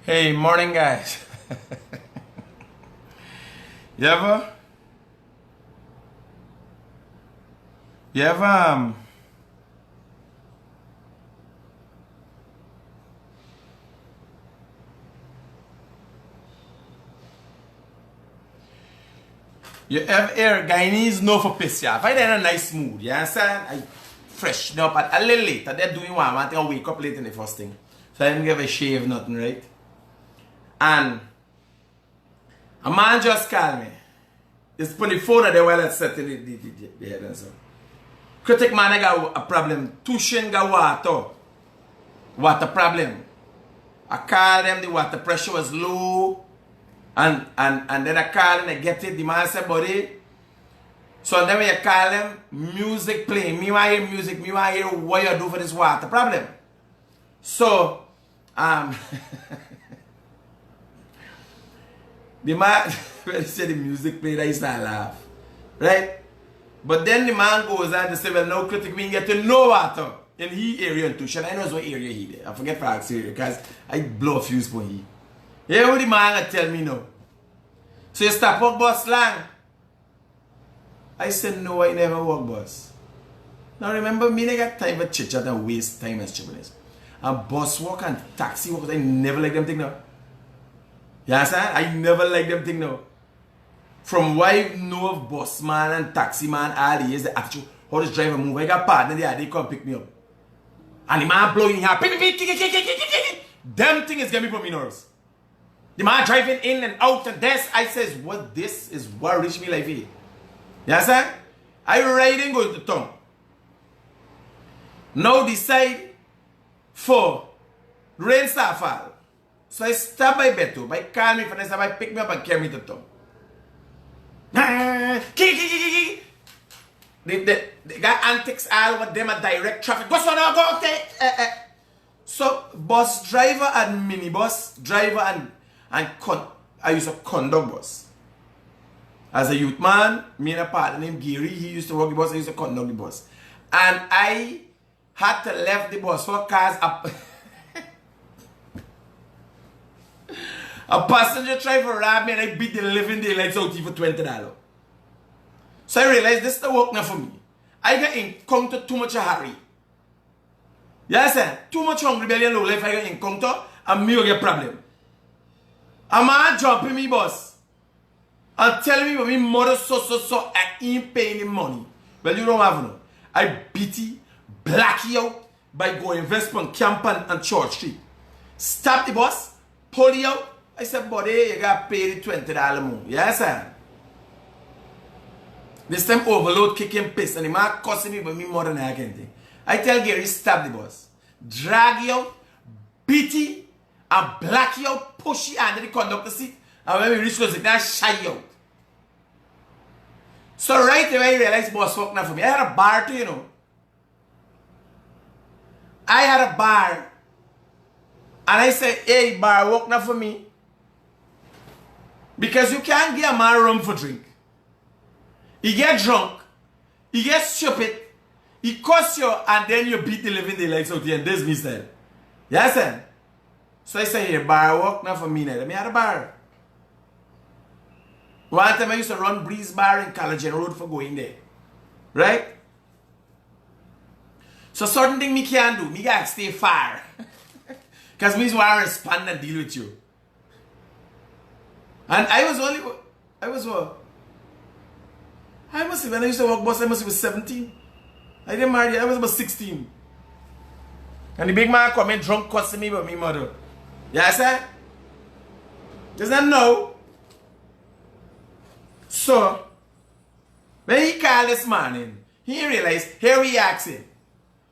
Hey, morning guys. you ever you ever you ever hear Guyanese know for piss ya? If I in a nice mood, you understand? I freshen up at a little later. They're doing one thing, I wake up late in the first thing. So I didn't give a shave, nothing, right? And a man just called me. He's put the phone at the while it's set in the head and so. Critic man, I got a problem. Tushin got water. Water problem. I called them, the water pressure was low. And then I call and I get it. The man said, buddy. So then when you call them, music playing. Me want to hear music. Me want to hear what you do for this water problem. So, the man, when he said the music played, I start laugh. Right? But then the man goes on to say, well, no critic, we get to know water in he area too. Should I know what area he did? I forget for area because I blow a fuse for he. Yeah, what the man tell me no. So you stop walk bus slang. I said no, I never walk bus. Now remember me, I got time for chit chat and waste time as chibbles. And bus walk and taxi walk, I never like them thing now. You understand? I never like them thing now. From what I know of bus man and taxi man, all the years the actual how this driver move. I got partner there, they come pick me up. And the man blowing here, them thing is getting me from me nerves. The man driving in and out and this, I says, what this is what reach me like here. You understand? I riding go to town. Now decide for rain start fall. So I stop by Beto, by call me for this, I pick me up and carry me to town. They got antics all over them at direct traffic. Go so now, go okay. So bus driver and minibus driver and I used to conduct bus. As a youth man, me and a partner named Gary, he used to work the bus, I used to conduct the bus. And I had to left the bus for cars up. A passenger driver robbed me and I beat the living daylights out for $20. So I realized this is the work now for me. I got encounter too much hurry. Yes, sir. Too much hungry belly and low life I got encounter and me will get problem. A man jumping me bus and telling me when me mother so I ain't paying him money. Well, you don't have no. I beat it, black you out by going invest on Camp and Church Street. Stop the bus, pull you out. I said, buddy, you got paid $20 more. Yes, sir. This time overload kicking piss and the man cussing me but me more than I can think. I tell Gary, stop the bus. Drag you out, beat it, and black you out, push you under the conductor seat. And when we reach close, it shy you out. So right away I realized bus work now for me. I had a bar too, you know. I had a bar. And I said, hey, bar work now for me. Because you can't get a man rum for drink. He get drunk. He get stupid. He cuss you and then you beat the living daylights out here. And this me style. Yes, sir. So I say, hey, bar work now for me now. Let me have a bar. One time I used to run Breeze Bar in College Road for going there. Right? So certain thing me can't do. Me gotta stay far. Because me want to respond and deal with you. And I must have, when I used to walk bus, I must have been 17. I didn't marry, I was about 16. And the big man come in drunk cussing me about me mother. Yes, sir? Does that know? So, when he called this morning, he realized, here we asking.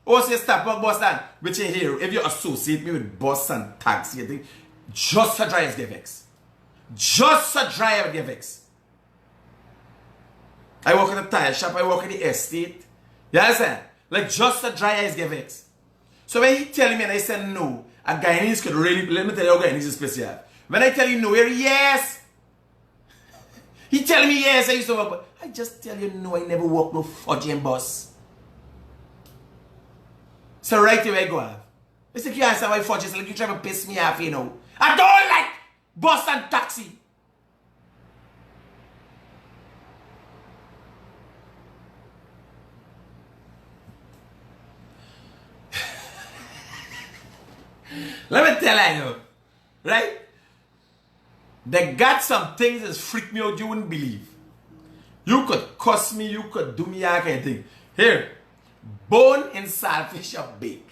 Oh, say stop walk bus stand. Which you hear, if you associate me with bus and taxi, you think, just a drive the vex. Just a drive the vex. I work at a tire shop, I work at the estate. You understand? Like just a dry eyes get vexed. So when he tell me and I said no, a Guyanese could really, let me tell you how Guyanese is special. When I tell you no, yes. He tell me yes, I used to work, but I just tell you no, I never walk no fudging bus. So right away I go have. It's like you answer my fortune, it's like you try to piss me off, you know. I don't like bus and taxi. Let me tell you, right? They got some things that freak me out you wouldn't believe. You could cuss me, you could do me all kind of thing. Here, bone and saltfish are bake.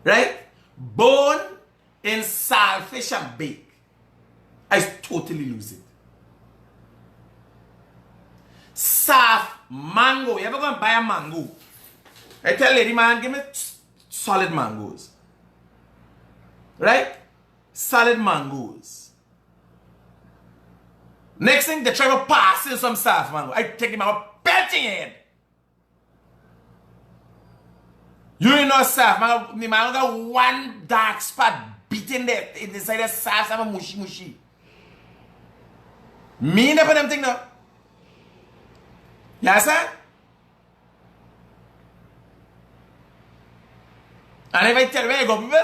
Right? Bone and saltfish and bake. I totally lose it. Soft mango. You ever go and buy a mango? I tell lady man, give me solid mangoes. Right? Solid mangoes. Next thing, they try to pass in some soft mango. I take him out, pelting head. You ain't no soft mango. Me mango got one dark spot beating there inside the soft, have a mushy. Me never them thing now. Yes, sir? And if I tell you where you go, people,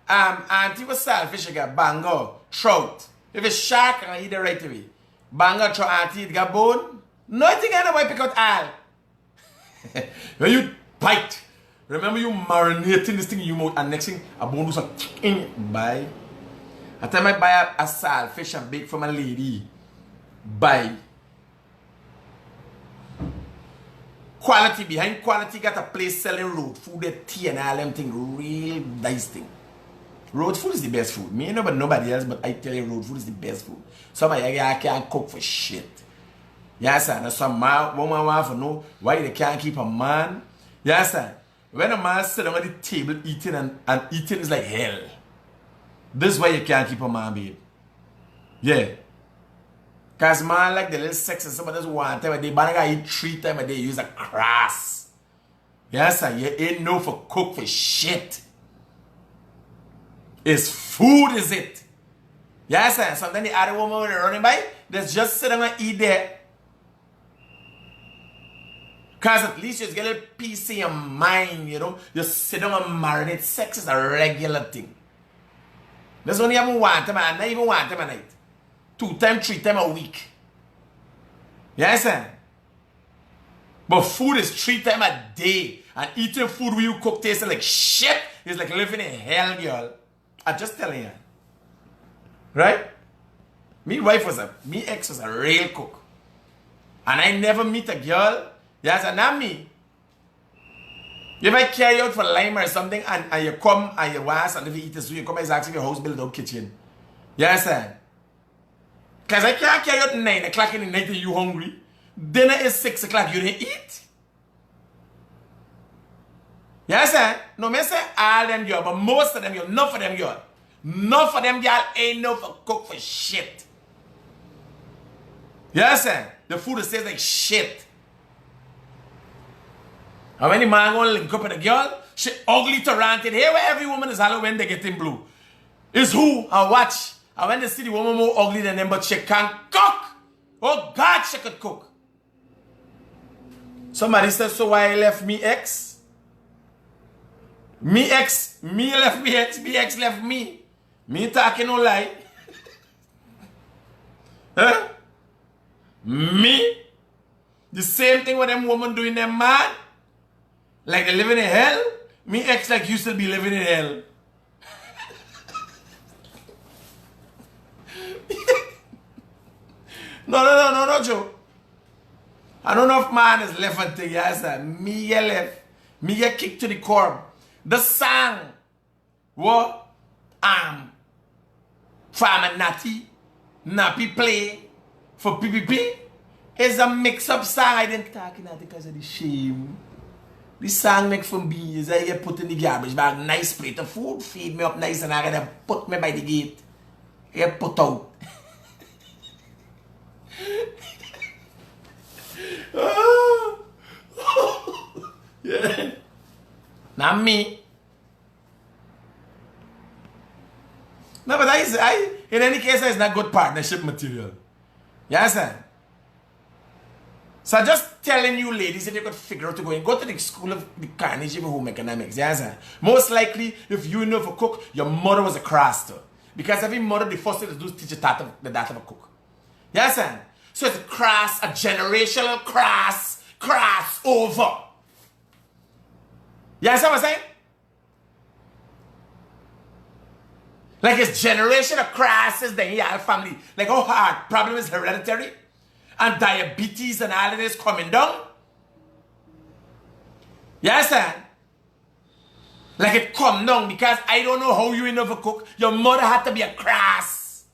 auntie was selfish, you got bango, trout. If it's shark, I eat it right away. Bango, trout, auntie, it got bone. Nothing I know pick out all. When you bite, remember you marinating this thing in your mouth, and next thing, a bone do some buy. At time I buy a saltfish and bake for my lady. Buy. Quality behind quality got a place selling road food, the tea and all them thing, real nice thing. Road food is the best food. Me ain't know about nobody else, but I tell you road food is the best food. Somebody I can't cook for shit. Yes, sir. Now some man, woman want to know why they can't keep a man. Yes, sir. When a man sit on the table eating and eating is like hell. This is why you can't keep a man, babe. Yeah. Because man like the little sex and somebody just one time a day, but I eat 3 times a day, use a crass. Yes, sir. You ain't no for cook for shit. It's food, is it? Yes, sir. Sometimes the other woman when they're running by, they just sit down and eat there. Because at least you just get a little peace in your mind, you know. You sit down and marinate. Sex is a regular thing. There's only even one time, and not even one time a night. 2 times, 3 times a week. Yes, sir. But food is 3 times a day. And eating food where you cook tasting like shit is like living in hell, girl. I'm just telling you. Right? Me ex was a real cook. And I never meet a girl. Yes, and not me. If I carry out for lime or something and you come and you wash and if you eat this, you come and ask if your house built out kitchen. Yes, sir. Because I can't carry out 9 o'clock in the night and you hungry. Dinner is 6 o'clock, you didn't eat. Yes, sir. No, me say all them girl, but most of them girl, enough of them girl. Enough of them girl ain't no for cook for shit. Yes, sir. The food tastes like shit. And when the man gonna link up with a girl, she ugly to ranted. Here where every woman is hollow when they get in blue. Is who and watch. And when they see the woman more ugly than them, but she can't cook. Oh God, she could cook. Somebody said, so why left me ex? Me ex left me ex, me ex left me. Me talking no lie. Huh? Me? The same thing with them woman doing them man. Like they living in hell. Me ex like you still be living in hell. No, Joe. I don't know if man is left until yes, sir. Me get left. Me get kicked to the curb. The song what Farmer Nappy play for PPP is a mix-up song. I didn't talk about it because of the shame. The song make for me is I get put in the garbage bag, nice plate of food, feed me up nice and I gotta put me by the gate. I get put out. Yeah. Not me. No, but in any case, it's not good partnership material. Yes, sir. So I'm just telling you ladies, if you could figure out to go to the school of the Carnegie of Home Economics, yes, sir. Most likely, if you know for cook, your mother was a crafter. Because every mother, the first thing to do is teach the data of a cook. Yes, sir. So it's a generational cross over. You understand what I'm saying? Like it's generational crosses, then you have family. Like how hard problem is hereditary. And diabetes and all of this coming down. You understand? Like it come down because I don't know how you know for cook. Your mother had to be a crass.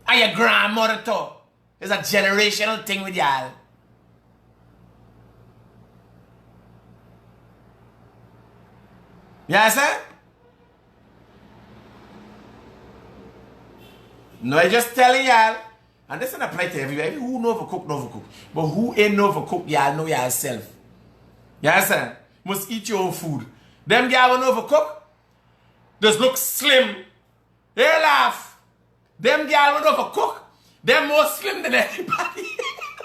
And your grandmother too. It's a generational thing with y'all. You understand? No, I just telling y'all. And this doesn't apply to everybody. Who know for cook, know for cook. But who ain't know for cook, y'all know yourself. You understand? Must eat your own food. Them y'all know for cook, just look slim. They laugh. Them y'all know for cook, they're more slim than anybody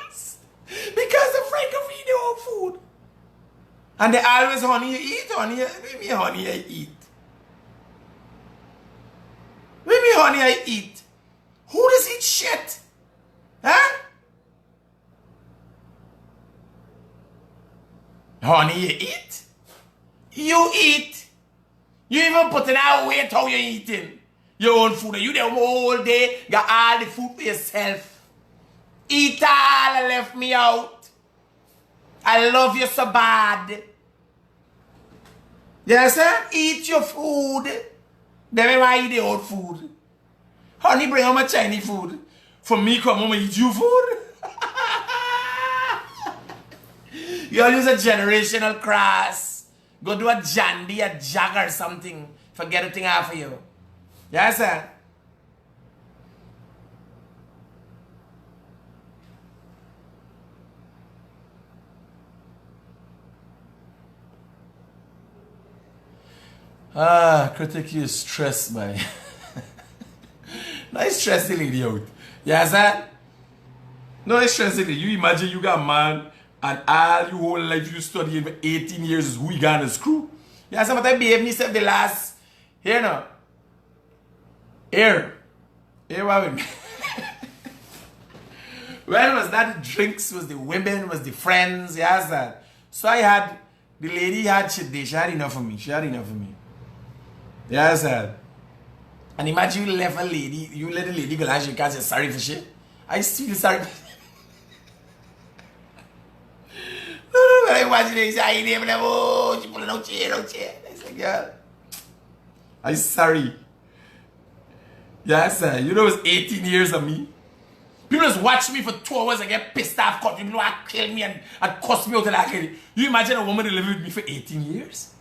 else. Because they're afraid of eating their own food. And they always honey you eat, honey. Give me honey I eat. Give me honey I eat. Who does eat shit? Huh? Honey, you eat? You eat. You even put in our weight how you eating. Your own food. You there all day, got all the food for yourself. Eat all and left me out. I love you so bad. Yes, sir? Eat your food. Then I eat the old food. Honey, bring home my Chinese food. For me, come home and eat you food. You all use a generational cross. Go do a jandy, a jag or something. Forget a thing after you. Yes, sir? Critic you stressed, man. Nice stress the lady out. Yes, sir? No, it's stressing. You imagine you got a man and all your whole life you study for 18 years is who you gonna screw. Yeah, some of them behave me the last. Here now. Here what with me. Well, was that the drinks, was the women, was the friends, yes sir. So I had the lady had shit there, she had enough for me. Yes sir. And imagine you left a lady, you let the lady go and she can't say sorry for shit. I still sorry. I imagine they say, I ain't even oh, she pulling out chair. I said, girl, I'm sorry. Yes, sir. You know it's 18 years of me. People just watch me for 2 hours and get pissed off, cut me, people want to kill me and cuss me out of that. You imagine a woman that lived with me for 18 years?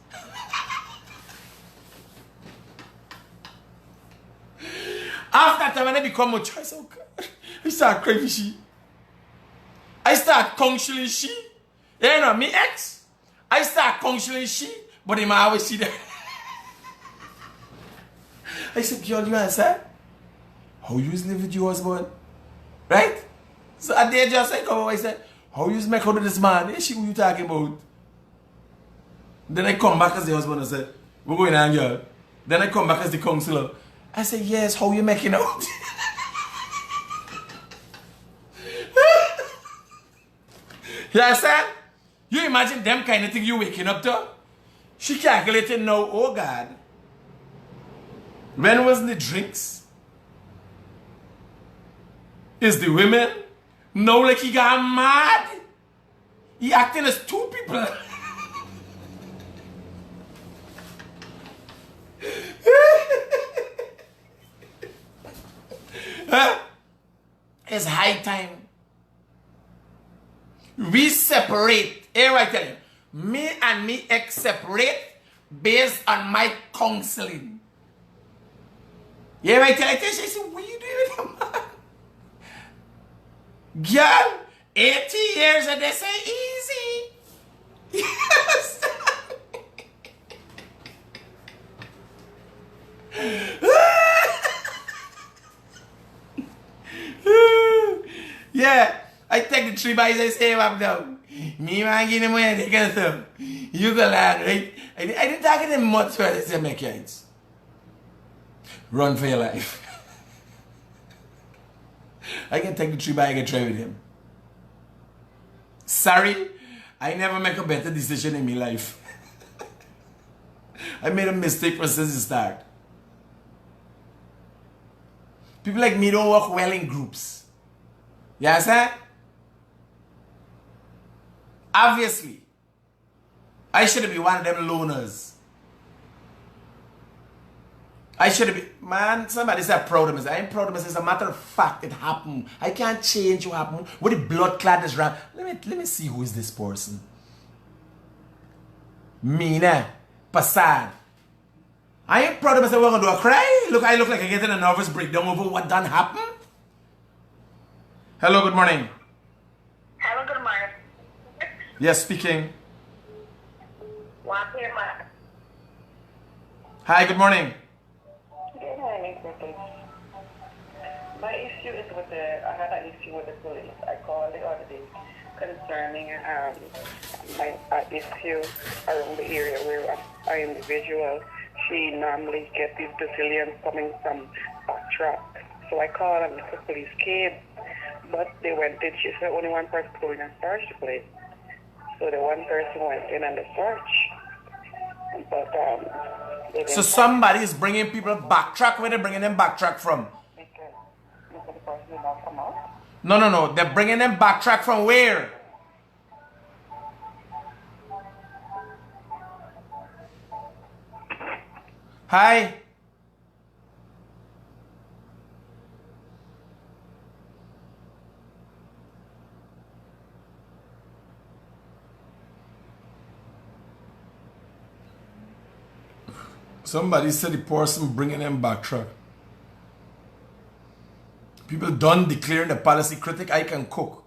After that time, when I become more choice, oh God, I start crying for she. I start counseling she. You know, me ex, I start counseling she, but him always see that. I said, girl, you understand? How you live with your husband? Right? So I did just like, oh, I said, how you make out with this man? Hey, she, who you talking about? Then I come back as the husband and said, we're going on, girl. Then I come back as the counselor. I said, yes, how you making out? You understand? You imagine them kind of thing you waking up to? She calculated now, oh God. When was the drinks? Is the women? Now like he got mad. He acting as two people. Huh? It's high time. We separate. Here I tell you. Me and me ex separate based on my counseling. Here I tell you. She said, what are you doing with man? Girl, 80 years and they say easy. Yes. Yeah, I take the the 3 boys I say up down. Me man give him money, they can some. You go land, right? I didn't talk to them much for this mechanics. Run for your life. I can take the 3 boy, I can try with him. Sorry, I never make a better decision in my life. I made a mistake from since the start. People like me don't work well in groups. You understand? Obviously, I should be one of them loners. I should be, man, somebody said proud of me. I ain't proud of me. It's a matter of fact, it happened. I can't change what happened. What the blood clot is wrong. Let me see who is this person. Mina, Passad. I ain't proud of myself. We're gonna do a cry. Look, I look like I get in a nervous breakdown over what done happened. Hello, good morning. Hello, good morning. Yes, speaking. One here, Hi, good morning. Good morning, Brooklyn. My issue is with I had an issue with the police. I called the other day concerning my issue around the area where I am the visual. She normally gets these Brazilians coming from backtrack. So I called and the police came, but they went in. She said only one person going and search the place. So the one person went in and they searched. But so somebody is bringing people backtrack. Where they bringing them backtrack from? Because the person did not come out. No. They're bringing them backtrack from where? Hi. Somebody said the person bringing them backtrack. People done declaring the policy critic, I can cook.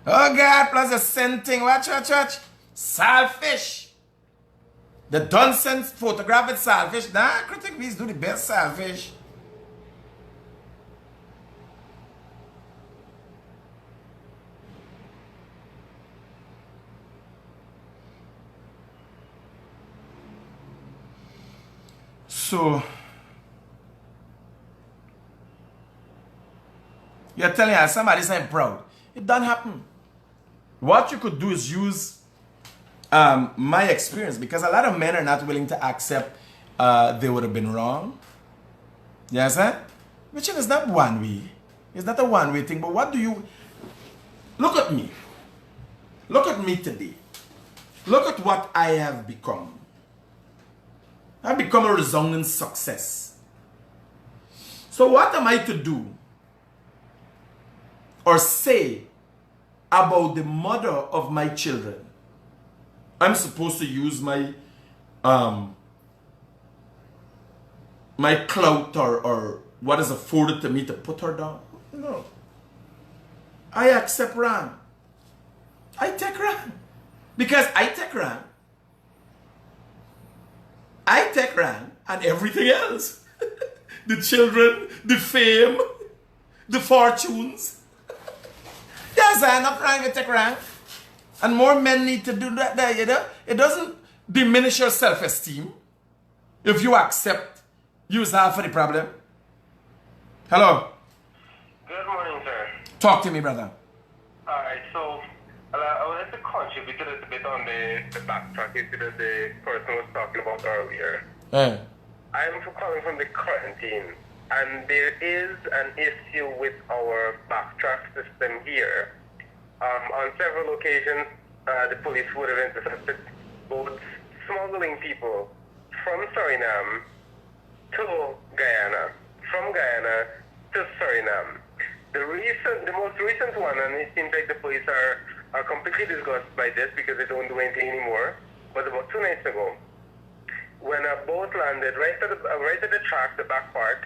Oh God, plus the same thing. Watch. Saltfish. The done sent photographed saltfish. Nah, critic bees do the best saltfish. So, you're telling us somebody's not proud. It doesn't happen. What you could do is use my experience, because a lot of men are not willing to accept they would have been wrong. Yes, sir? Which is not one way. It's not a one-way thing, but what do you... Look at me. Look at me today. Look at what I have become. I've become a resounding success. So what am I to do or say about the mother of my children? I'm supposed to use my my clout or what is afforded to me to put her down? No. I accept Ran. I take Ran. Because I take Ran. I take Ran and everything else. The children, the fame, the fortunes. Yes, I'm not trying to take Ran. And more men need to do that, you know. It doesn't diminish your self-esteem if you accept you is half of the problem. Hello. Good morning, sir. Talk to me, brother. Alright, so I wanted to contribute a little bit on the backtrack issue that the person was talking about earlier. I'm calling from the quarantine, and there is an issue with our backtrack system here. On several occasions, the police would have intercepted boats smuggling people from Suriname to Guyana, from Guyana to Suriname. The most recent one, and it seems like the police are completely disgusted by this because they don't do anything anymore, was about 2 nights ago, when a boat landed right at the track, the back part,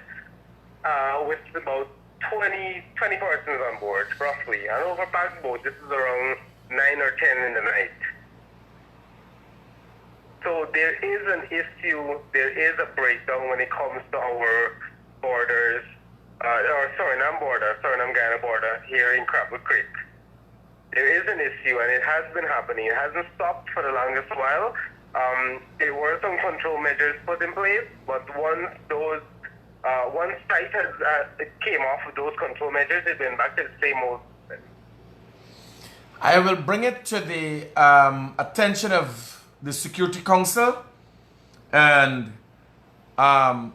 with about 20 persons on board, roughly. An overpacked boat. This is around 9 or 10 in the night. So there is an issue, there is a breakdown when it comes to our borders, or Suriname-Ghana border here in Crabwood Creek. There is an issue, and it has been happening. It hasn't stopped for the longest while. There were some control measures put in place, but once site has came off of those control measures, it's been back to the same old. I will bring it to the attention of the Security Council and try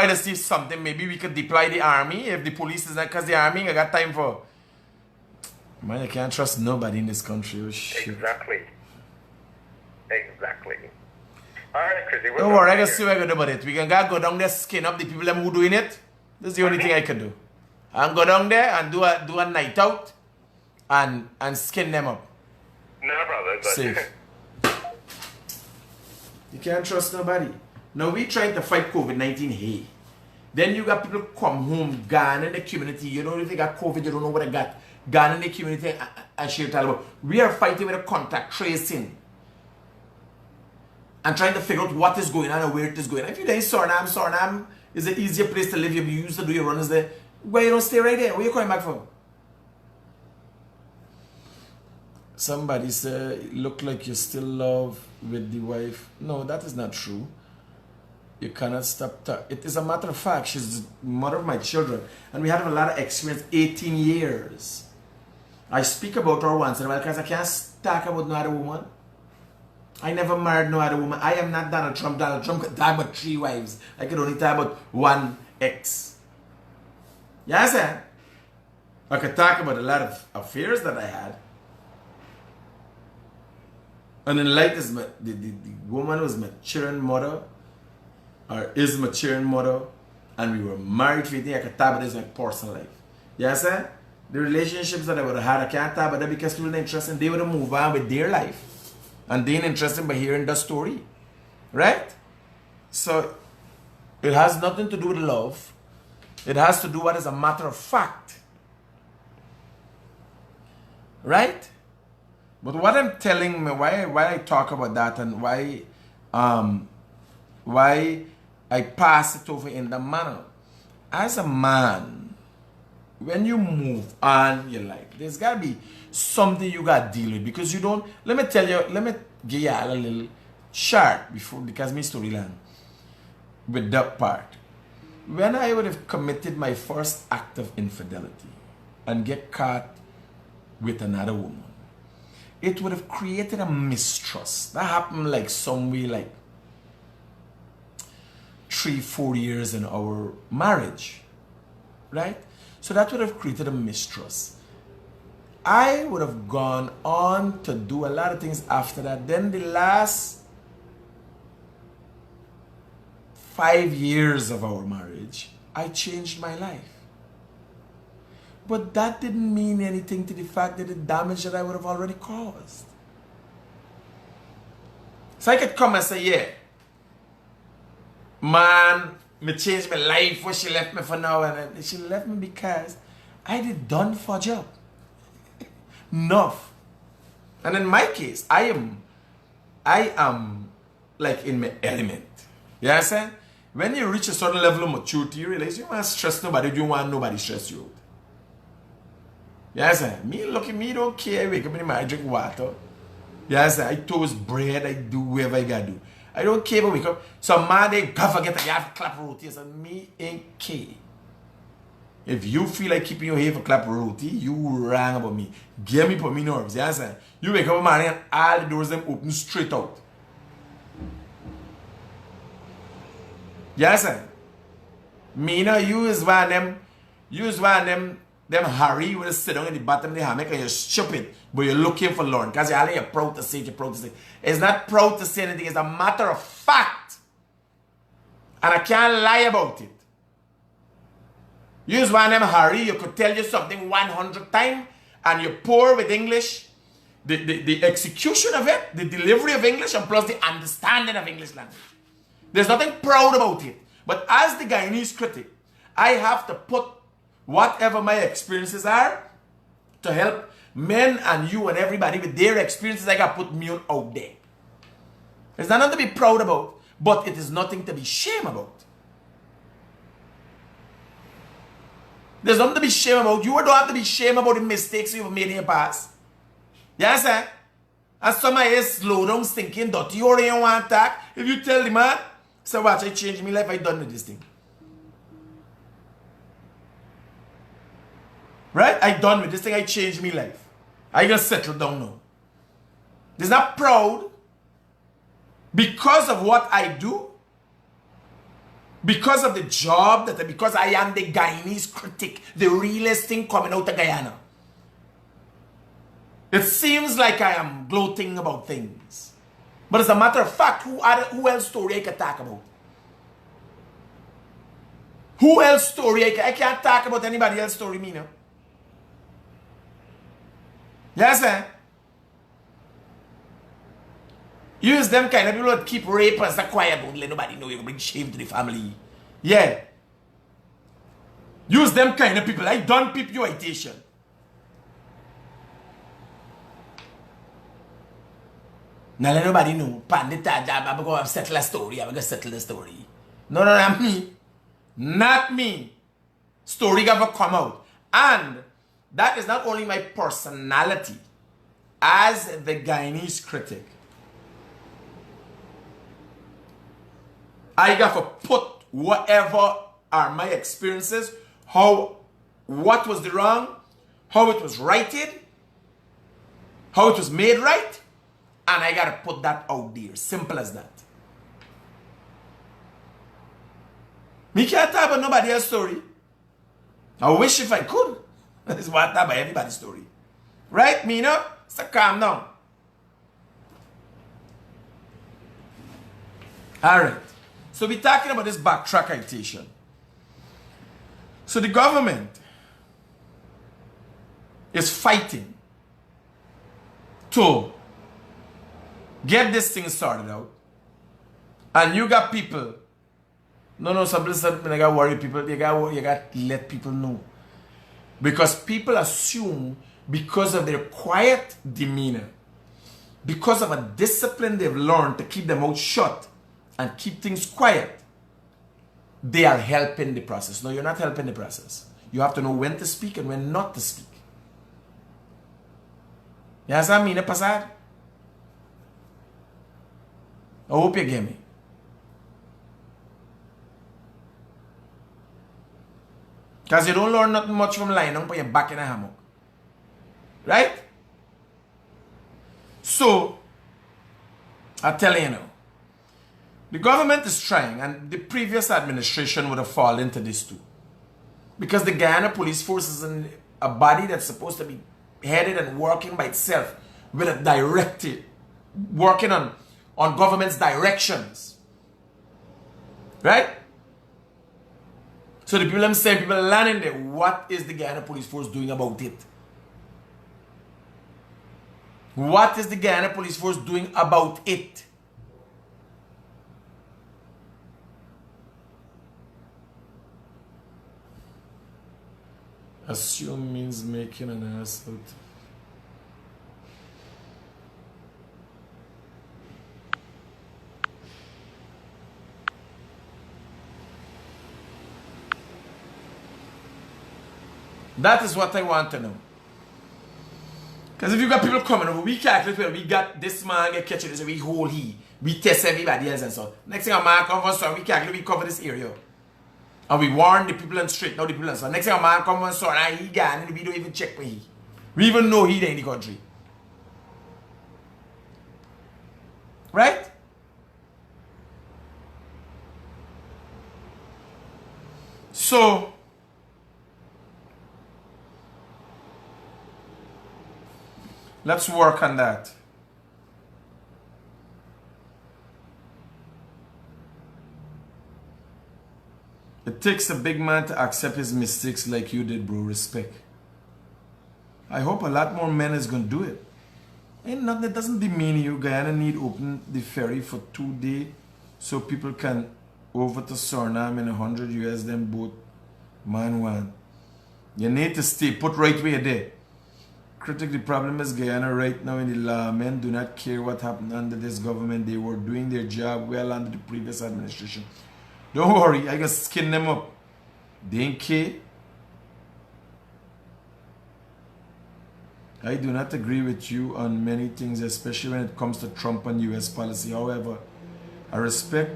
to see something. Maybe we could deploy the army if the police is not, because the army, I got time for. Man, you can't trust nobody in this country. Oh, shit. Exactly. All right, Chrissy. Don't worry, I can see what I can do about it. We can go down there, skin up the people who doing it. That's the only thing I can do. And go down there and do a night out and skin them up. No problem. Safe. You can't trust nobody. Now we trying to fight COVID-19 here. Then you got people come home, gone in the community. You don't know if they got COVID, you don't know what they got. Gone in the community and share Taliban. We are fighting with a contact tracing. And trying to figure out what is going on and where it is going. If you're there in Suriname is an easier place to live. You used to do your runs there. Why you don't stay right there? Where you coming back from? Somebody said, look like you're still in love with the wife. No, that is not true. You cannot stop. It is a matter of fact. She's the mother of my children. And we have a lot of experience, 18 years. I speak about her once in a while because I can't talk about no other woman. I never married no other woman. I am not Donald Trump. Donald Trump could talk about 3 wives. I could only talk about 1 ex. You understand? I could talk about a lot of affairs that I had. And in light is the woman was maturing mother, or is maturing mother, and we were married for I could talk about this in my personal life. You understand? The relationships that I would have had, I can't talk about that because people are interested. They would have moved on with their life. And they're interested by hearing the story. Right? So, it has nothing to do with love. It has to do what is a matter of fact. Right? But what I'm telling me, why I talk about that and why I pass it over in the manner. As a man, when you move on your life, there's got to be something you got to deal with, because you don't. Let me tell you, let me give you a little chart before, because me storyline with that part. When I would have committed my first act of infidelity and get caught with another woman, it would have created a mistrust. That happened like somewhere like 3-4 years in our marriage, right? So that would have created a mistrust. I would have gone on to do a lot of things after that. Then the last 5 years of our marriage, I changed my life. But that didn't mean anything to the fact that the damage that I would have already caused. So I could come and say, yeah, man, me changed my life when she left me for now. And she left me because I did done for job. Enough. And in my case, I am like in my element. You understand? When you reach a certain level of maturity, you realize you can't stress nobody, you don't want nobody stress you out. You understand? Me, look at me, don't care. I wake up in the morning, I drink water. You understand? I toast bread, I do whatever I gotta do. I don't care if I wake up. Some man, they can't forget that you have to clap roti. And me ain't care. If you feel like keeping your hair for clap roti, you wrong about me. Give me for me nerves. You understand? You wake up in the morning and all the doors them open straight out. You understand? Me now, you is one of them, Harry will sit down in the bottom of the hammock and you're stupid, but you're looking for Lauren because you're proud to say it, you're proud to say it. It's not proud to say anything, it's a matter of fact. And I can't lie about it. Use one of them Harry, you could tell you something 100 times and you're poor with English. The execution of it, the delivery of English, and plus the understanding of English language. There's nothing proud about it. But as the Guyanese critic, I have to put whatever my experiences are to help men and you and everybody with their experiences. I got to put me out there. It's not nothing to be proud about, but it is nothing to be ashamed about. There's nothing to be ashamed about. You don't have to be ashamed about the mistakes you've made in your past. Yes, sir? And somebody is slow down, stinking, dirty, you already want to attack. If you tell the man, so watch, I changed my life, I done with this thing. Right? I done with this thing, I changed my life. I gonna settle down now. It's not proud because of what I do, because of the job, because I am the Guyanese critic, the realest thing coming out of Guyana. It seems like I am gloating about things. But as a matter of fact, who else story I can talk about? Who else story I can't talk about anybody else story, me now. Yes, sir? Use them kind of people that keep rape as a quiet, don't let nobody know you're bring shame to the family. Yeah. Use them kind of people. I don't peep your imitation. Now let nobody know. Pandit, I'm going to settle a story. I'm going to settle the story. No, not me. Not me. Story got to come out. And that is not only my personality as the Guyanese critic. I got to put whatever are my experiences, what was the wrong, how it was righted, how it was made right, and I got to put that out there. Simple as that. Me can't talk about nobody else's story. I wish if I could. That is what I talk about everybody's story. Right, me, no? So calm down. Alright. So we're talking about this backtrack agitation. So the government is fighting to get this thing sorted out. And you got people. No, some people I got worry people. You got to let people know. Because people assume because of their quiet demeanor, because of a discipline they've learned to keep their mouth shut and keep things quiet, they are helping the process. No, you're not helping the process. You have to know when to speak and when not to speak. You understand me, Pasad? I hope you get me. Because you don't learn nothing much from lying down, but you're back in a hammock. Right? So, I'll tell you now. The government is trying, and the previous administration would have fallen into this too. Because the Guyana Police Force is a body that's supposed to be headed and working by itself with a directive, working on government's directions. Right? So the people I'm saying, people learning there, what is the Guyana Police Force doing about it? What is the Guyana Police Force doing about it? Assume means making an ass out. That is what I want to know. Because if you got people coming over, we calculate well, we got this man get catch this, we hold he, we test everybody else and so. Next thing a man come from so we calculate, we cover this area. And we warn the people and straight now the people and so. Next thing a man come from so and he gone and we don't even check for he. We even know he there in the country. Right? So let's work on that. It takes a big man to accept his mistakes like you did, bro. Respect. I hope a lot more men is gonna do it. Ain't nothing, it doesn't demean you. Guyana need open the ferry for 2 days so people can over to Suriname in 100 US them boat man one. You need to stay put right where you're there. Critic, the problem is Guyana right now in the law. Men do not care what happened under this government. They were doing their job well under the previous administration. Don't worry, I can skin them up. They ain't care. I do not agree with you on many things, especially when it comes to Trump and US policy. However, I respect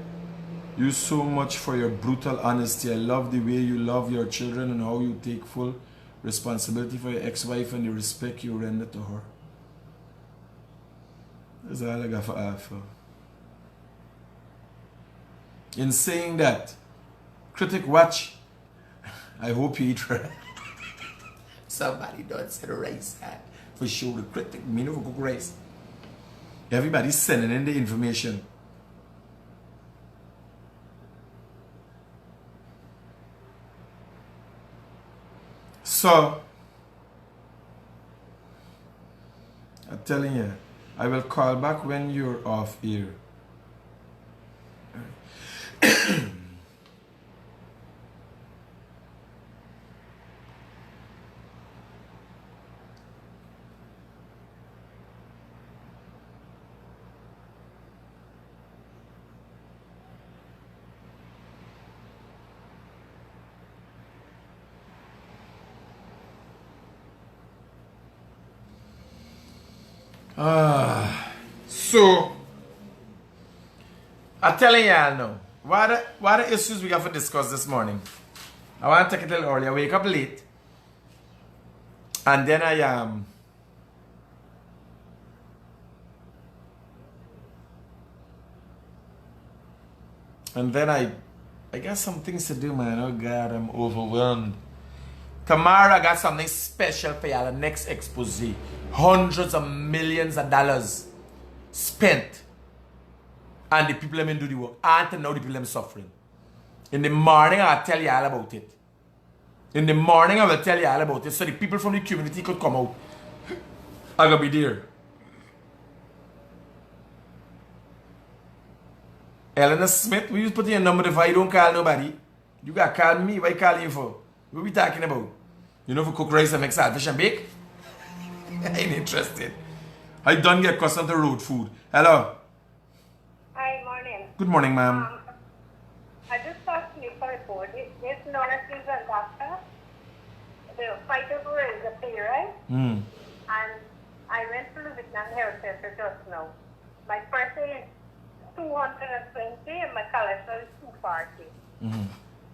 you so much for your brutal honesty. I love the way you love your children and how you take full responsibility for your ex-wife and the respect you render to her. That's all I got for Alpha. In saying that, critic watch, I hope you eat rice. Somebody don't say the rice hat for sure. The critic, me never cook rice. Everybody's sending in the information. So, I'm telling you, I will call back when you're off here. So, I'm telling y'all now, what are the issues we have to discuss this morning? I want to take it a little early. I wake up late. And then I got some things to do, man. Oh God, I'm overwhelmed. Tomorrow I got something special for y'all. The next expose. Hundreds of millions of dollars spent. And the people that do the work. And now the people that are suffering. In the morning I'll tell you all about it. In the morning I will tell you all about it. So the people from the community could come out. I'm going to be there. Eleanor Smith, we just put in your number if I don't call nobody. You got to call me. Why call you for? What are we talking about? You know, for cook rice and make saltfish and bake? I ain't interested. I don't get accustomed to road food. Hello. Hi, morning. Good morning, ma'am. I just talked to you for a report. It's known as Susan Doctor. The fight over is a pay, right? And I went to the Vietnam Health Center just now. My first aid is 220 and my cholesterol is 240.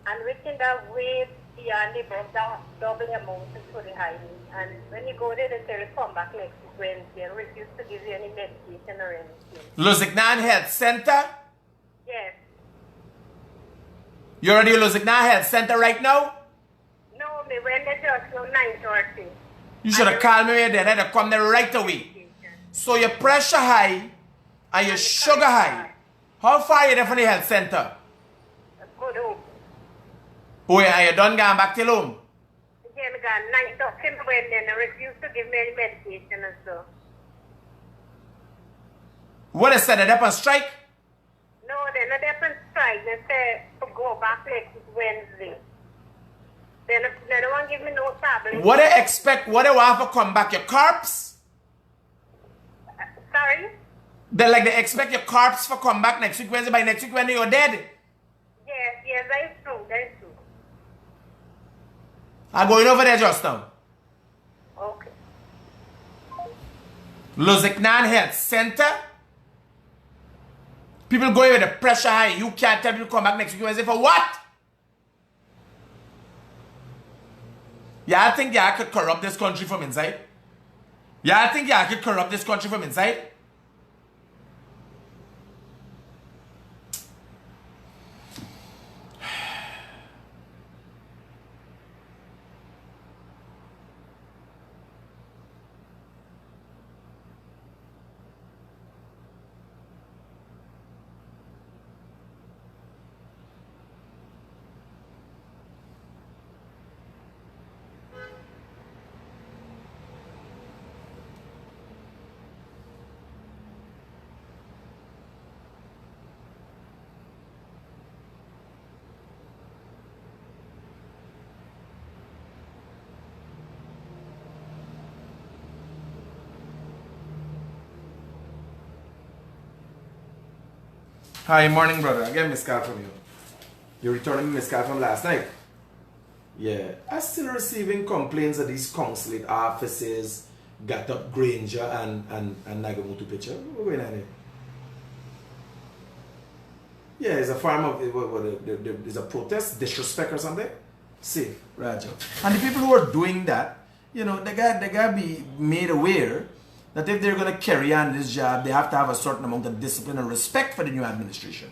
And within that weight, beyond above that double amount is for the high need. And when you go there, they tell you come back next Wednesday and refuse to give you any medication or anything. Lusignan Health Center? Yes. You're at the Lusignan Health Center right now? No, me went there just now 9:30. You should have called me when you're there. I'd have come there right away. So your pressure high and your sugar high. How far are you there from the health center? Good home. Oh yeah, and you done gone back till home? Yeah, I got 9:30 when they refused to give me any medication and so. What they said, they're on strike? No, they're not there on strike. They said to go back next Wednesday. They don't want to give me no tablet. What they expect, what they want to come back, your corpse? Sorry? They expect your corpse for come back next week Wednesday. By next week Wednesday you're dead? Yes, that is true, I'm going over there just now. Okay. Lusignan Health Center. People going with the pressure high. You can't tell people to come back next week Wednesday for what? Y'all think y'all could corrupt this country from inside? Y'all think y'all could corrupt this country from inside? Hi, morning, brother. I get a missed call from you. You're returning a missed call from last night? Yeah. I'm still receiving complaints of these consulate offices got up Granger and Nagamutu picture. What's going on there? Yeah, it's a form of, there's a protest, disrespect or something. Safe, Raja. And the people who are doing that, you know, they gotta be made aware that if they're gonna carry on this job, they have to have a certain amount of discipline and respect for the new administration.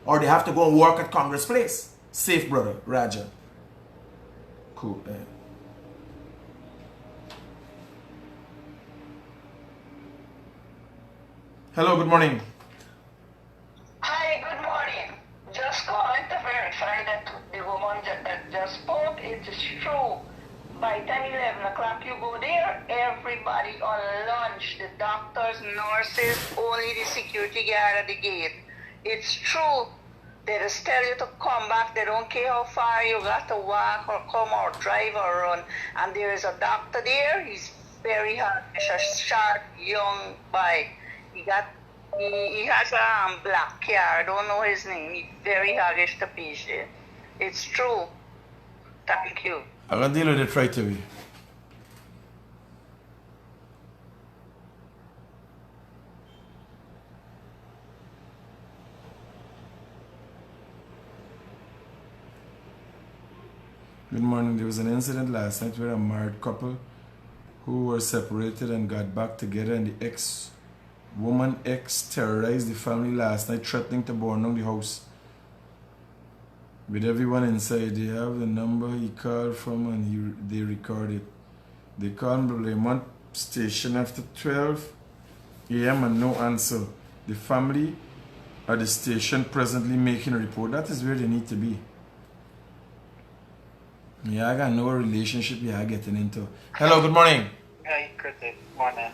Or they have to go and work at Congress Place. Safe, brother, Raja. Cool, man. Hello, good morning. Hi, good morning. Just calling to verify that the woman that just spoke, it is true. By the time 11 o'clock you go there, everybody on lunch, the doctors, nurses, only the security guard at the gate. It's true. They just tell you to come back. They don't care how far you got to walk or come or drive or run. And there is a doctor there. He's very hard. He's a sharp, young boy. He has a black car. I don't know his name. He's very huggish to patient. It's true. Thank you. I'm going to deal with it right away. Good morning. There was an incident last night where a married couple who were separated and got back together, and the woman terrorized the family last night, threatening to burn down the house. With everyone inside, they have the number he called from and they recorded. They called Blaimont station after 12 a.m. and no answer. The family at the station presently making a report. That is where they need to be. Yeah, I got no relationship you're getting into. Hello, good morning. Hi, Curtis. Morning.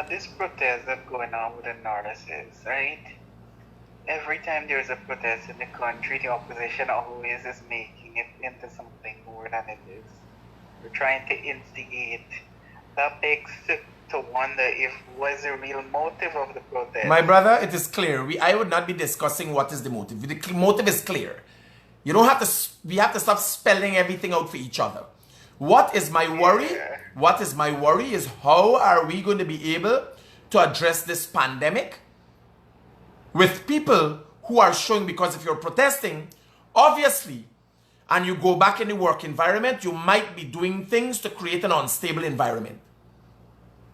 This protest that's going on with the nurses, right? Every time there's a protest in the country, the opposition always is making it into something more than it is. We're trying to instigate. That begs to wonder if was the real motive of the protest. My brother, it is clear. I would not be discussing what is the motive. The motive is clear. You don't have to, we have to stop spelling everything out for each other. What is my worry? Yeah. What is my worry is how are we going to be able to address this pandemic with people who are showing, because if you're protesting, obviously, and you go back in the work environment, you might be doing things to create an unstable environment.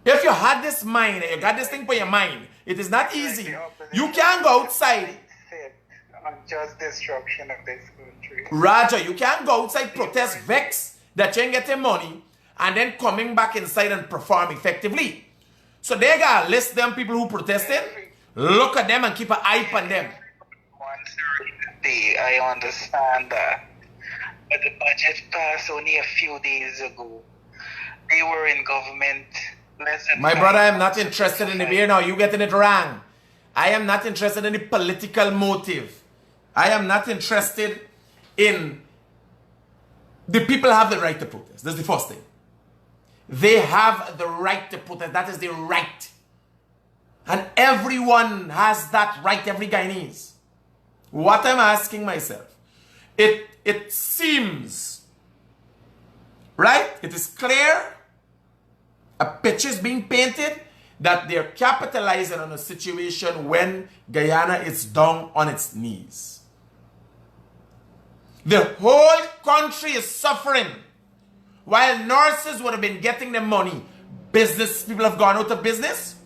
If you had this mind and you got this thing for your mind, it is not easy. You can't go outside. On just destruction of this country. Raja, you can't go outside, protest, vex that you ain't getting money, and then coming back inside and perform effectively. So they gotta list them people who protested, look at them and keep an eye on them. I understand that. But the budget passed only a few days ago. They were in government less than My brother, I am not interested in the beer now. You getting it wrong. I am not interested in the political motive. I am not interested in... The people have the right to protest. That's the first thing. They have the right to protest. That is the right. And everyone has that right, every Guyanese. What I'm asking myself, it seems, right? It is clear, a picture is being painted that they're capitalizing on a situation when Guyana is down on its knees. The whole country is suffering. While nurses would have been getting their money, business people have gone out of business.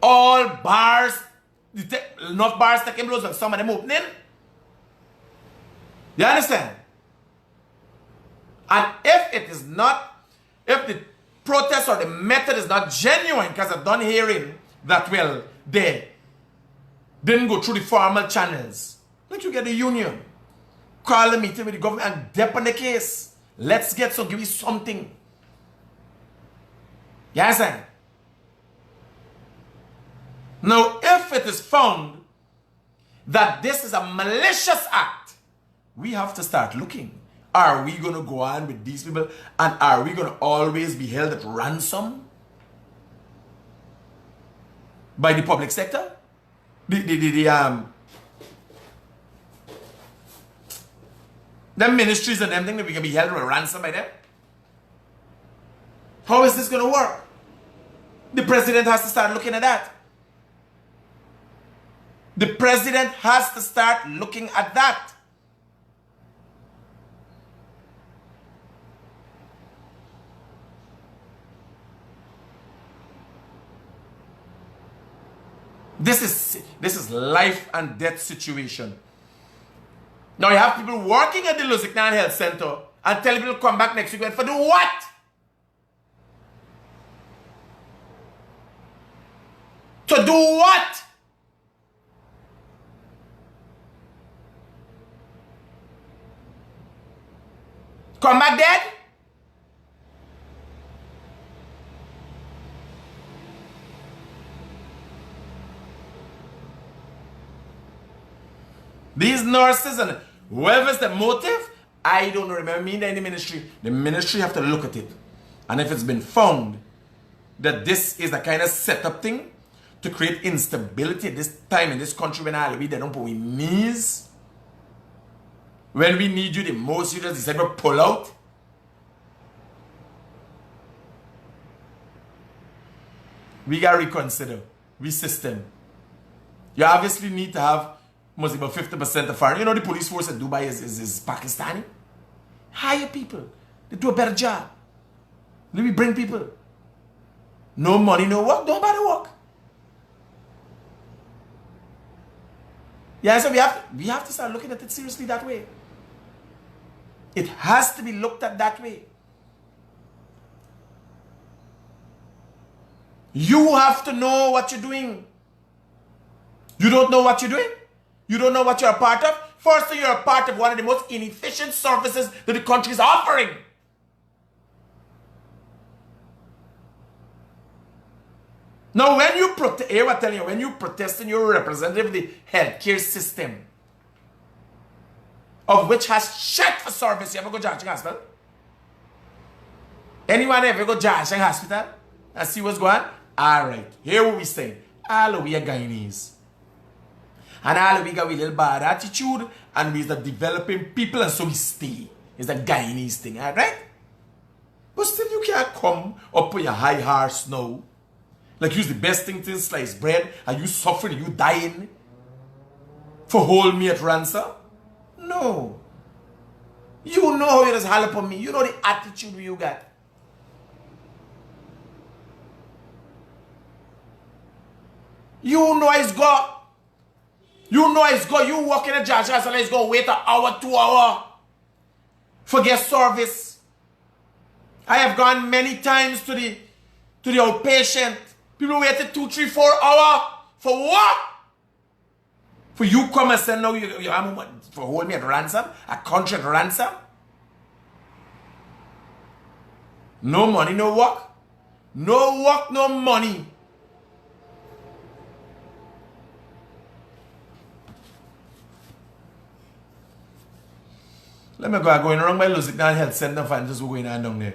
All bars, enough bars taking blows, and some of them opening. You understand? And if it is not, if the protest or the method is not genuine, because I've done hearing that, well, they didn't go through the formal channels. Let you get the union. Call a meeting with the government and dip on the case. Let's get some, give you something. You understand? Now, if it is found that this is a malicious act, we have to start looking. Are we going to go on with these people? And are we going to always be held at ransom by the public sector? The ministries and them things that we can be held at ransom by them? How is this going to work? The president has to start looking at that. The president has to start looking at that. This is life and death situation. Now you have people working at the Lusignan Health Center and tell people to come back next week for do what? To do what? Come back dead? These nurses and whoever's the motive, I don't remember me in the ministry. The ministry have to look at it. And if it's been found that this is the kind of setup thing to create instability at this time in this country when all we they don't put we knees. When we need you the most, you just decide to pull out. We gotta reconsider. Resystem. You obviously need to have must be about 50% of foreign. You know the police force in Dubai is Pakistani. Hire people. They do a better job. Let me bring people. No money, no work. Don't bother work. Yeah, so we have to start looking at it seriously that way. It has to be looked at that way. You have to know what you're doing. You don't know what you're doing? You don't know what you're a part of? First, you're a part of one of the most inefficient services that the country is offering. Now, when you protest, I'm telling you, when you protest and you're a representative of the healthcare system, of which has shit for service, you ever go to Jansheng Hospital? Anyone ever go to Jansheng Hospital and see what's going on? Alright, here what we say. All of we are Guyanese. And all of we got a little bad attitude and we're developing people and so we stay. It's a Guyanese thing, alright? But still you can't come up with your high horse now. Like use the best thing to slice bread and you suffering, you dying for hold me at ransom? No. You know how you just holler upon me. You know the attitude you got. You know it's got. You know it's got. You walk in a judge house and it's going to wait an hour, 2 hours for get service. I have gone many times to the outpatient. People waited 2, 3, 4 hours. For what? For you come and say no, you for hold me at ransom? A contract ransom? No money, no work. No work, no money. Let me go going around by Lusignan Health Center and find just what's going on down there.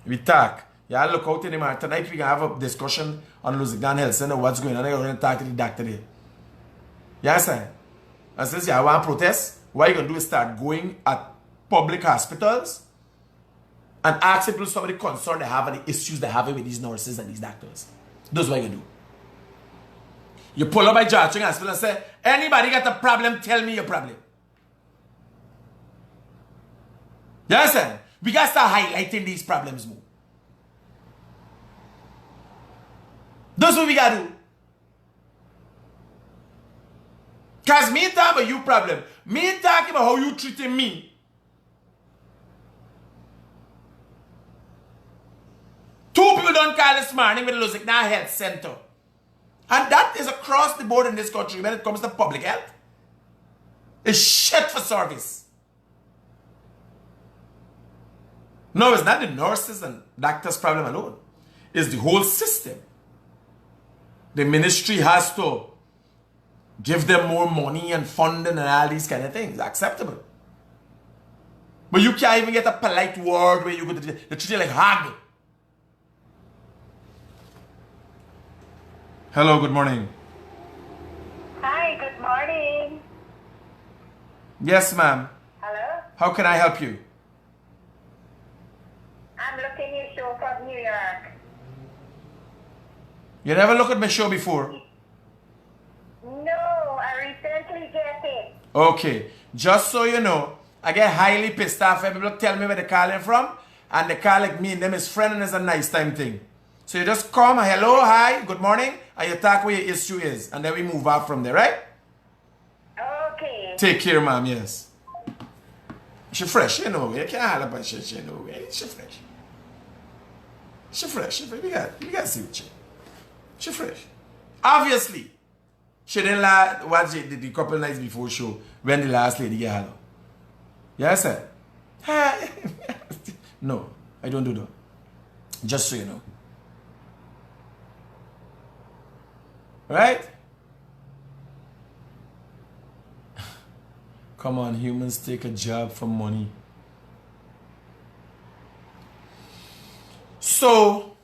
We talk. Yeah, look out in the market. Tonight we can have a discussion on Lusignan Health Center, what's going on. I'm going to talk to the doctor there. Yes, sir. And since you want to protest, what you're going to do is start going at public hospitals and ask people some of the concern they have and the issues they have with these nurses and these doctors. That's what you do. You pull up by Jansheng Hospital and say, anybody got a problem, tell me your problem. Yes, sir. We got to start highlighting these problems more. That's what we got to do. Because me talking about you problem. Me talking about how you treating me. Two people don't call this morning with the Lusignan Health Center. And that is across the board in this country when it comes to public health. It's shit for service. No, it's not the nurses and doctors' problem alone. It's the whole system. The ministry has to give them more money and funding and all these kind of things. Acceptable. But you can't even get a polite word where you go to they treat you like hog. Hello, good morning. Hi, good morning. Yes, ma'am. Hello? How can I help you? I'm I'm looking your show from New York. You never look at my show before? No, I recently get it. Okay. Just so you know, I get highly pissed off when people tell me where they're calling from, and they call like me and them is friend and it's a nice time thing. So you just come, hello, hi, good morning, and you talk where your issue is, and then we move out from there, right? Okay. Take care, ma'am, yes. She fresh, you know, you can't have about shit, you know, she fresh. She fresh, we got to see what she fresh. Obviously, she didn't watch the couple nights before show when the last lady get hello. Yes, sir. No, I don't do that. Just so you know. Right? Come on, humans take a job for money. So,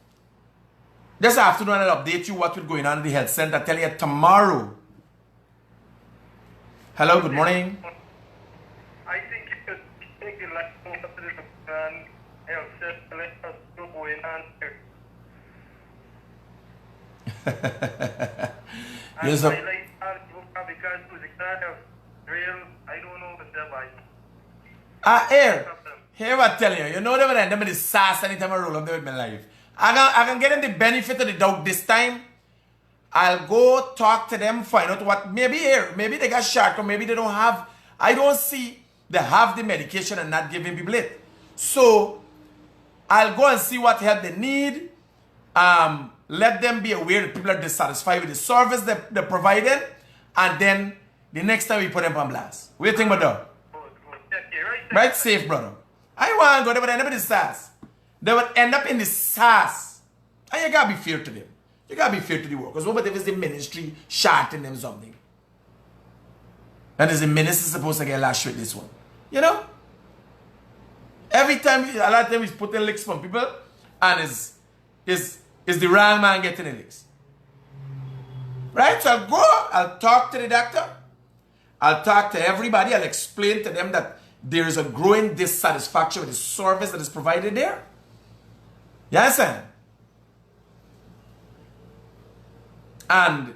this afternoon I'll update you what will going on in the health center. I'll tell you tomorrow. Hello, good morning. I think you should take the license of the and help let us to go in and Yes, I like because music not real. I don't know the device. Here I tell you, you know they will end up with the sass anytime I roll up there with my life. I can get them the benefit of the doubt this time. I'll go talk to them, find out what, maybe they got shot or maybe they don't have, I don't see they have the medication and not giving people it. So, I'll go and see what help they need. Let them be aware that people are dissatisfied with the service they're providing. And then, the next time we put them on blast. What do you think, brother? Right safe, brother. I want to go, they would end up in the sass. They would end up in the sass. And you gotta be fair to them. You gotta be fair to the workers. What if it's the ministry shouting them something? And is the minister supposed to get lashed with this one? You know? Every time, a lot of times he's putting licks from people, and is the wrong man getting the licks. Right? So I'll go, I'll talk to the doctor, I'll talk to everybody, I'll explain to them that there is a growing dissatisfaction with the service that is provided there. You understand? And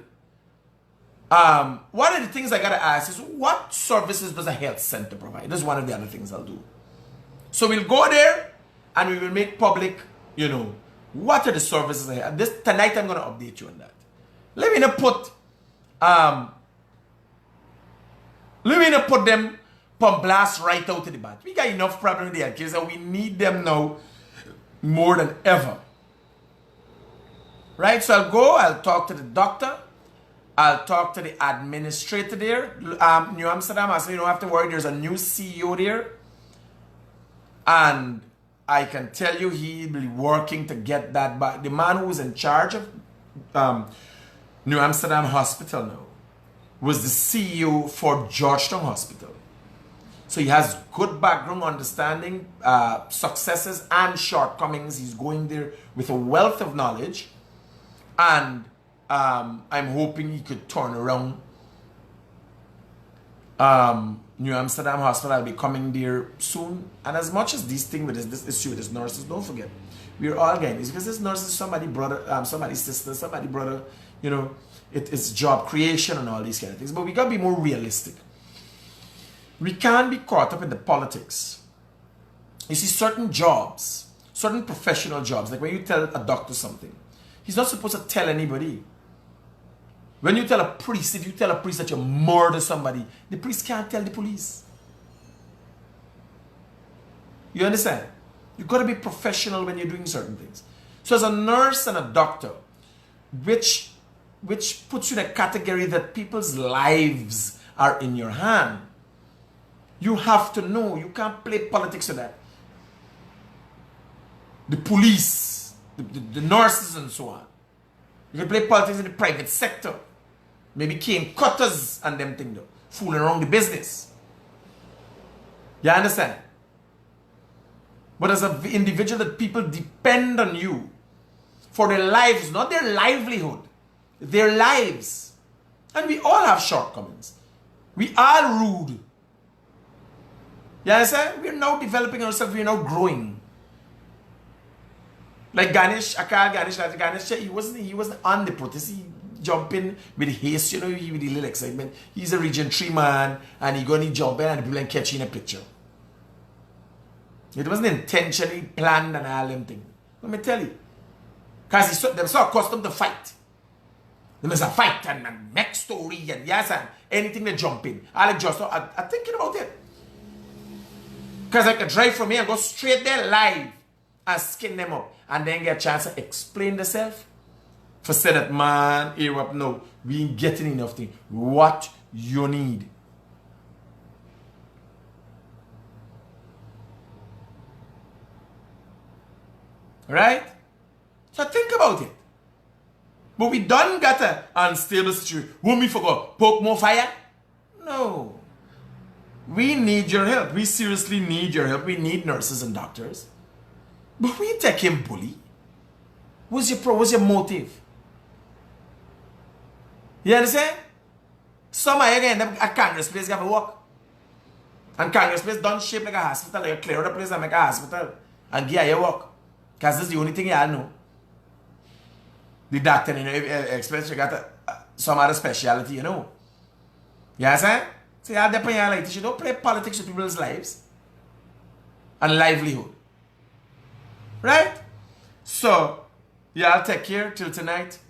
one of the things I gotta ask is, what services does a health center provide? That's one of the other things I'll do. So we'll go there and we will make public, you know, what are the services I have. Tonight I'm gonna update you on that. Let me not put them on blast right out to the bat. We got enough problem with the health kids and we need them now more than ever. Right? So I'll go, I'll talk to the doctor, I'll talk to the administrator there. New Amsterdam, I say you don't have to worry, there's a new CEO there. And I can tell you he'll be working to get that back. The man who was in charge of New Amsterdam Hospital now was the CEO for Georgetown Hospital. So he has good background understanding, successes and shortcomings. He's going there with a wealth of knowledge. And I'm hoping he could turn around New Amsterdam Hospital. I'll be coming there soon. And as much as this thing with this issue with these nurses, don't forget, we're all getting this. Because this nurse is somebody's brother, somebody's sister, somebody's brother. You know, it's job creation and all these kind of things. But we got to be more realistic. We can't be caught up in the politics. You see, certain jobs, certain professional jobs, like when you tell a doctor something, he's not supposed to tell anybody. When you tell a priest, if you tell a priest that you murder somebody, the priest can't tell the police. You understand? You've got to be professional when you're doing certain things. So as a nurse and a doctor, which puts you in a category that people's lives are in your hand, you have to know. You can't play politics with that. The police, the nurses and so on. You can play politics in the private sector. Maybe cane cutters and them things though. Fooling around the business. You understand? But as an individual that people depend on you for their lives, not their livelihood, their lives. And we all have shortcomings. We are rude. You understand? We're now developing ourselves, we're now growing. Like Ganesh, I call Ganesh, like Ganesh, he wasn't on the protest. He jumping with haste, you know, with a little excitement. He's a Region 3 man, and he gonna jump in and people like catching a picture. It wasn't intentionally planned and all them things. Let me tell you. Because they're so accustomed to fight. They must fight and make story and yes, and anything they jump in. I like just, I'm thinking about it. Because I can drive from here and go straight there live and skin them up. And then get a chance to explain themselves. For say that, man, here up now, we ain't getting enough thing. What you need. Right? So think about it. But we done got an unstable situation. Won't we forgot poke more fire? No. We need your help. We seriously need your help. We need nurses and doctors. But we take him bully. What's your motive? You understand? Some are going to end up at Congress place have to work. And Congress place done shape like a hospital. You clear the place and make a hospital. And give you work. Because this is the only thing you all know. The doctor, you know, expect you got some other specialty, you know. You understand? So you have to depend on your life. You don't play politics with people's lives. And livelihood. Right? So, y'all take care till tonight.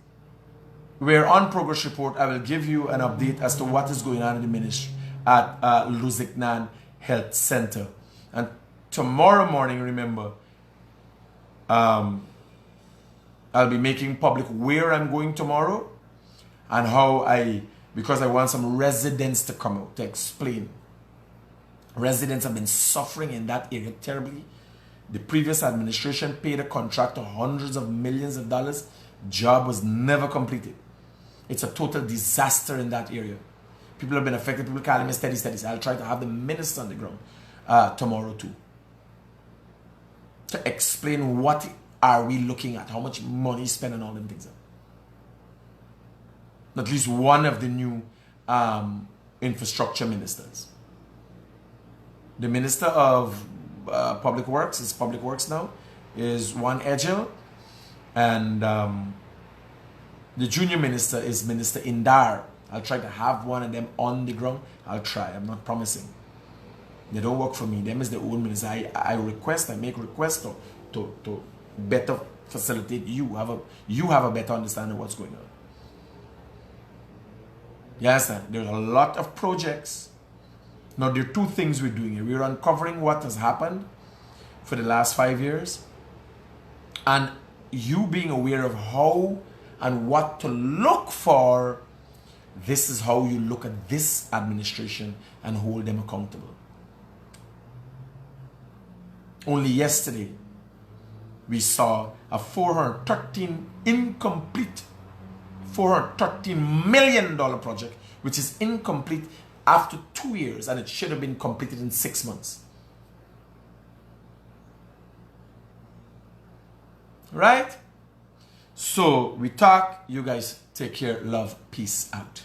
We're on progress report. I will give you an update as to what is going on in the ministry at Luziknan Health Center. And tomorrow morning, remember, I'll be making public where I'm going tomorrow and how because I want some residents to come out to explain. Residents have been suffering in that area terribly. The previous administration paid a contractor hundreds of millions of dollars. Job was never completed. It's a total disaster in that area. People have been affected. People calling me steady. So I'll try to have the minister on the ground tomorrow too. To explain what are we looking at, how much money spent on all them things. At least one of the new infrastructure ministers. The Minister of Public Works, is Public Works now, is one Edgel, and the junior minister is Minister Indar. I'll try to have one of them on the ground. I'll try. I'm not promising. They don't work for me. Them is the own minister. I make requests to better facilitate you. You have a better understanding of what's going on. Yes, sir. There's a lot of projects. Now, there are two things we're doing here. We're uncovering what has happened for the last 5 years. And you being aware of how and what to look for. This is how you look at this administration and hold them accountable. Only yesterday, we saw a $413 million project, which is incomplete after 2 years, and it should have been completed in 6 months. Right? So we talk. You guys take care. Love. Peace out.